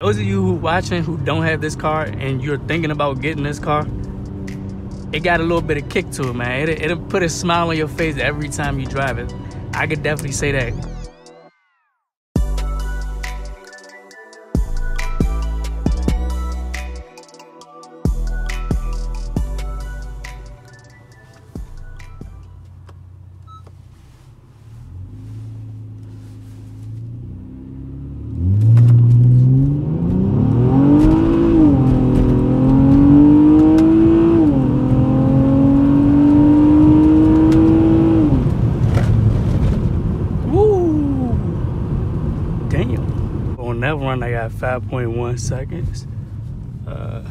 Those of you who watching who don't have this car and you're thinking about getting this car, it got a little bit of kick to it, man. It'll put a smile on your face every time you drive it. I could definitely say that. On that run, I got 5.1 seconds. I'm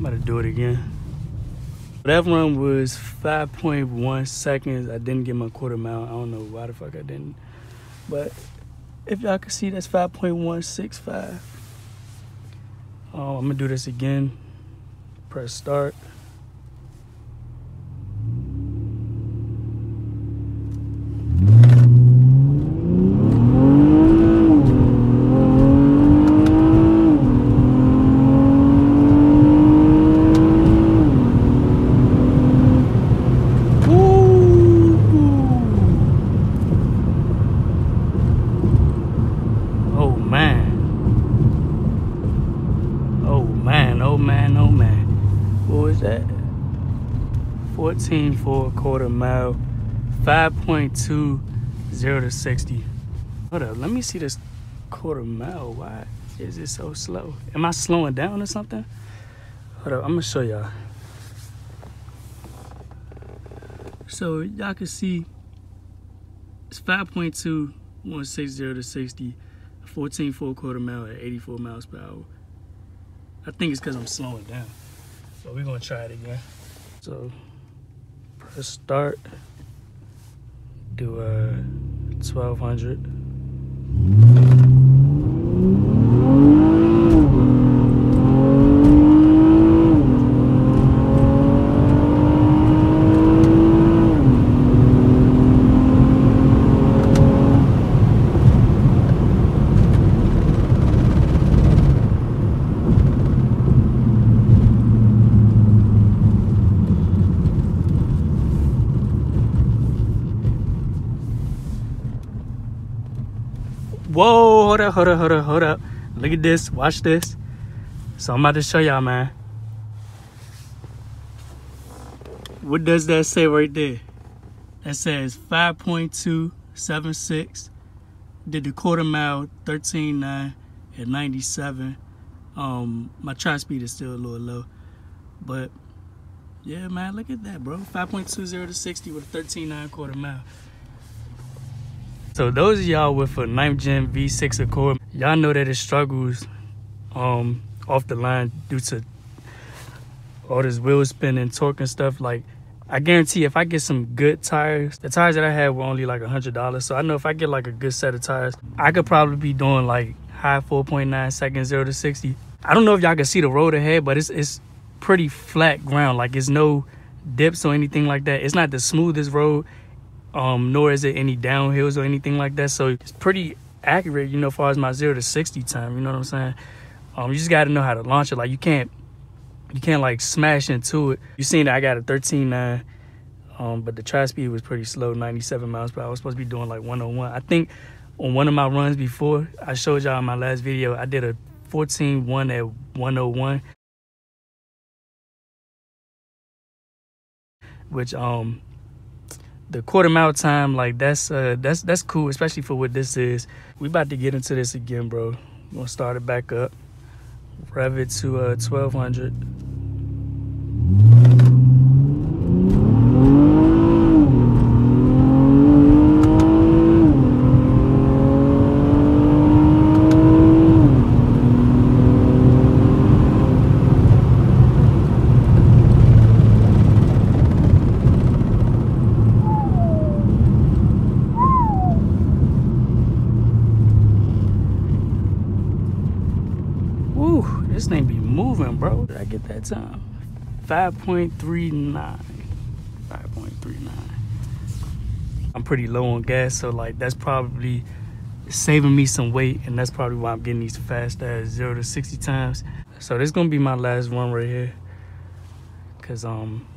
about to do it again. That run was 5.1 seconds. I didn't get my quarter mile. I don't know why the fuck I didn't. But if y'all can see, that's 5.165. I'm gonna do this again. Press start. Oh man. What was that? 14 for a quarter mile. 5.20 to 60. Hold up, let me see this quarter mile. Why is it so slow? Am I slowing down or something? Hold up, I'm gonna show y'all. So y'all can see it's 5.2160 to 60. 14 for a quarter mile at 84 miles per hour. I think it's because I'm slowing down. But we're gonna try it again. So press start. Do 1200. Whoa, hold up. Look at this, watch this. So I'm about to show y'all, man. What does that say right there? That says 5.276. Did the quarter mile, 13.9 at 97. My tri speed is still a little low. But yeah, man, look at that, bro. 5.20 to 60 with a 13.9 quarter mile. So those of y'all with a 9th gen V6 Accord, y'all know that it struggles off the line due to all this wheel spin and torque and stuff. Like, I guarantee if I get some good tires, the tires that I had were only like $100. So I know if I get like a good set of tires, I could probably be doing like high 4.9 seconds 0 to 60. I don't know if y'all can see the road ahead, but it's pretty flat ground. Like, it's no dips or anything like that. It's not the smoothest road. Nor is it any downhills or anything like that. So it's pretty accurate, you know, as far as my 0 to 60 time, you know what I'm saying? You just got to know how to launch it. Like, you can't like smash into it. You seen that I got a 13.9, but the tri speed was pretty slow, 97 miles per hour. I was supposed to be doing like 101. I think on one of my runs before, I showed y'all in my last video, I did a 14.1 at 101, which the quarter mile time, like, that's cool, especially for what this is. We about to get into this again, bro. We're gonna start it back up, rev it to 1200. This thing be moving, bro. Did I get that time? 5.39. 5.39. I'm pretty low on gas, so like that's probably saving me some weight, and that's probably why I'm getting these fast as 0 to 60 times. So this gonna be my last run right here, cause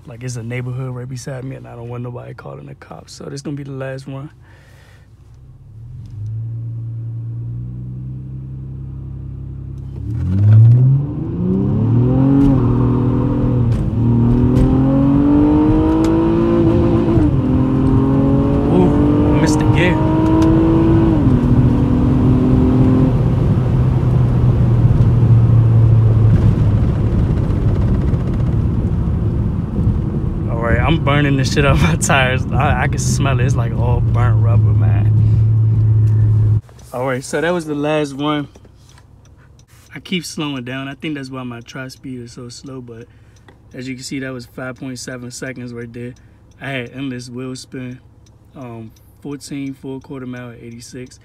like it's a neighborhood right beside me, and I don't want nobody calling the cops. So this gonna be the last run. Ooh, I missed the gear. I'm burning the shit off my tires. I can smell it. It's like all burnt rubber, man. All right, so that was the last one. I keep slowing down. I think that's why my tri speed is so slow, but as you can see, that was 5.7 seconds right there. I had endless wheel spin, 14 full quarter mile at 86.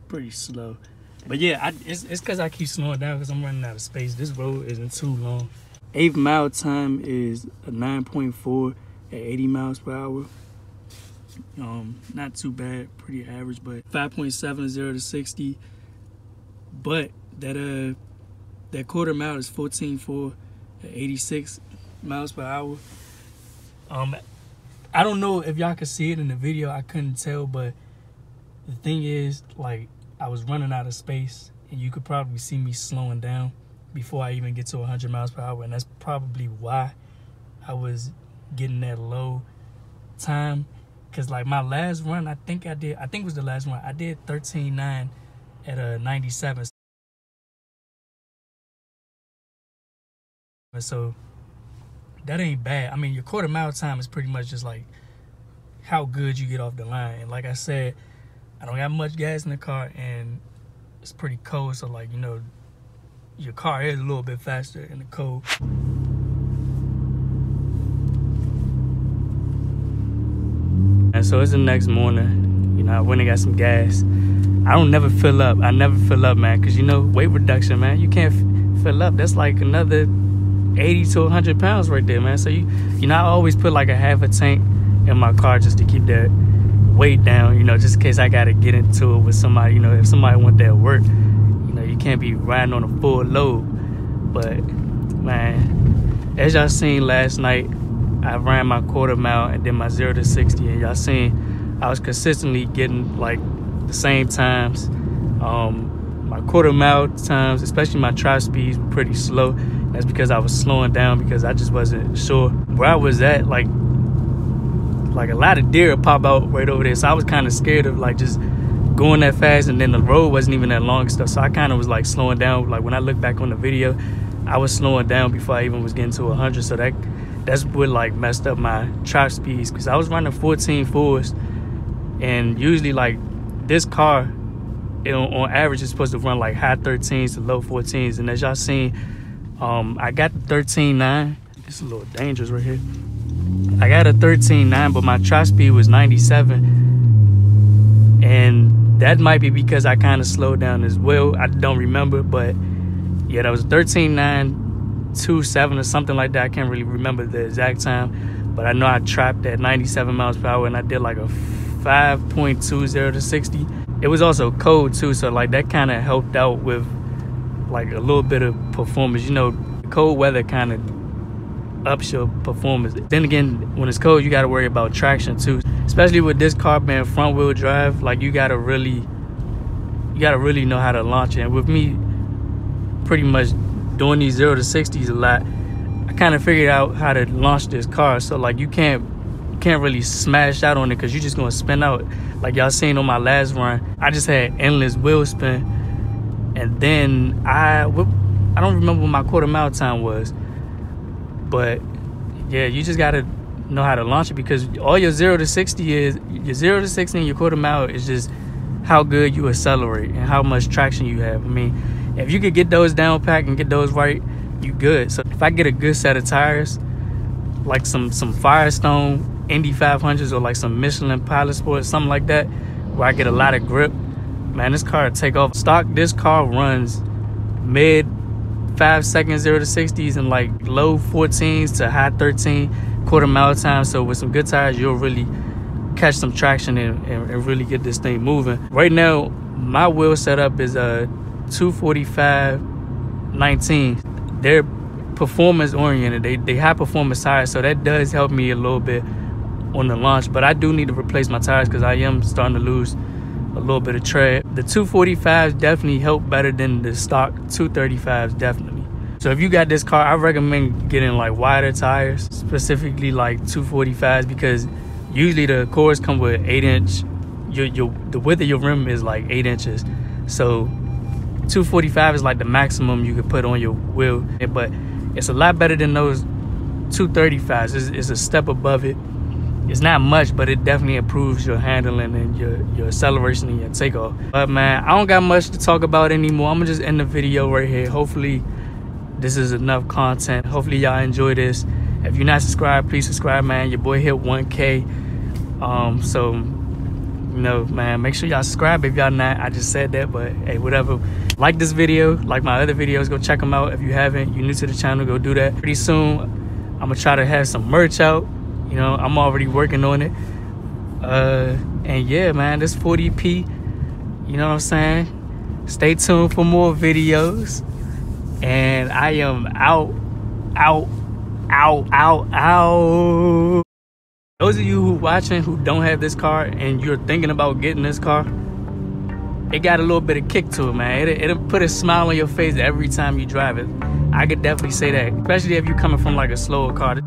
Pretty slow. But yeah, it's because I keep slowing down because I'm running out of space. This road isn't too long. 8th mile time is a 9.4 at 80 miles per hour. Not too bad, pretty average, but 5.7 0 to 60. But that quarter mile is 14.4 at 86 miles per hour. I don't know if y'all could see it in the video. I couldn't tell, but the thing is, like, I was running out of space, and you could probably see me slowing down before I even get to 100 miles per hour, and that's probably why I was getting that low time. Because like my last run, I think it was the last one, I did 13.9 at a 97. So that ain't bad. I mean, your quarter mile time is pretty much just like how good you get off the line. And like I said, I don't got much gas in the car, and it's pretty cold, so like, you know, your car is a little bit faster in the cold. And so it's the next morning, you know, I went and got some gas. I don't never fill up. I never fill up, man, because, you know, weight reduction, man, you can't fill up. That's like another 80 to 100 pounds right there, man. So, you know, I always put like a half a tank in my car just to keep that weight down, you know, just in case I got to get into it with somebody, you know, if somebody went there at work. You can't be riding on a full load. But man, as y'all seen last night, I ran my quarter mile and then my 0 to 60, and y'all seen I was consistently getting like the same times. My quarter mile times, especially my tri speeds, were pretty slow. That's because I was slowing down because I just wasn't sure where I was at. Like a lot of deer pop out right over there, so I was kind of scared of like just going that fast, and then the road wasn't even that long and stuff, so I kind of was like slowing down. Like when I look back on the video, I was slowing down before I even was getting to 100, so that's what like messed up my tri speeds, because I was running 14.4s, and usually like this car, on average, is supposed to run like high 13s to low 14s, and as y'all seen, I got the 13.9. It's a little dangerous right here. I got a 13.9, but my tri speed was 97, and that might be because I kind of slowed down as well. I don't remember, but yeah, that was 13.927 or something like that. I can't really remember the exact time, but I know I trapped at 97 miles per hour, and I did like a 5.20 to 60. It was also cold too, so like that kind of helped out with like a little bit of performance. You know, cold weather kind of ups your performance. Then again, when it's cold, you got to worry about traction too, especially with this car being front wheel drive. Like you gotta really know how to launch it. And with me pretty much doing these 0 to 60s a lot, I kind of figured out how to launch this car. So like you can't really smash out on it, because you're just gonna spin out. Like y'all seen on my last run, I just had endless wheel spin, and then I don't remember what my quarter mile time was. But yeah, you just gotta know how to launch it, because all your 0 to 60 is, your 0 to 60 and your quarter mile is just how good you accelerate and how much traction you have. I mean, if you could get those down pat and get those right, you good. So if I get a good set of tires, like some Firestone Indy 500s or like some Michelin Pilot Sport, something like that, where I get a lot of grip, man, this car will take off. Stock, this car runs mid 5 seconds 0 to 60s and like low 14s to high 13 quarter mile time. So with some good tires, you'll really catch some traction and really get this thing moving. Right now, My wheel setup is a 245/19. They're performance oriented. They high performance tires, so that does help me a little bit on the launch. But I do need to replace my tires because I am starting to lose a little bit of tread. The 245s definitely help better than the stock 235s, definitely. So if you got this car, I recommend getting like wider tires, specifically like 245s, because usually the Accords come with 8-inch. The width of your rim is like 8 inches. So 245 is like the maximum you could put on your wheel, but it's a lot better than those 235s. It's a step above it. It's not much, but it definitely improves your handling and your acceleration and your takeoff. But man, I don't got much to talk about anymore. I'm gonna just end the video right here. Hopefully this is enough content. Hopefully y'all enjoy this. If you're not subscribed, please subscribe, man. Your boy hit 1K. So, you know, man, make sure y'all subscribe if y'all not. I just said that, but hey, whatever. Like this video, like my other videos, go check them out. If you haven't, you're new to the channel, go do that. Pretty soon, I'm gonna try to have some merch out. You know, I'm already working on it. And yeah, man, this 40p, you know what I'm saying? Stay tuned for more videos. And I am out. Those of you who watching who don't have this car and you're thinking about getting this car, it got a little bit of kick to it, man. It'll put a smile on your face every time you drive it. I could definitely say that, especially if you're coming from like a slower car.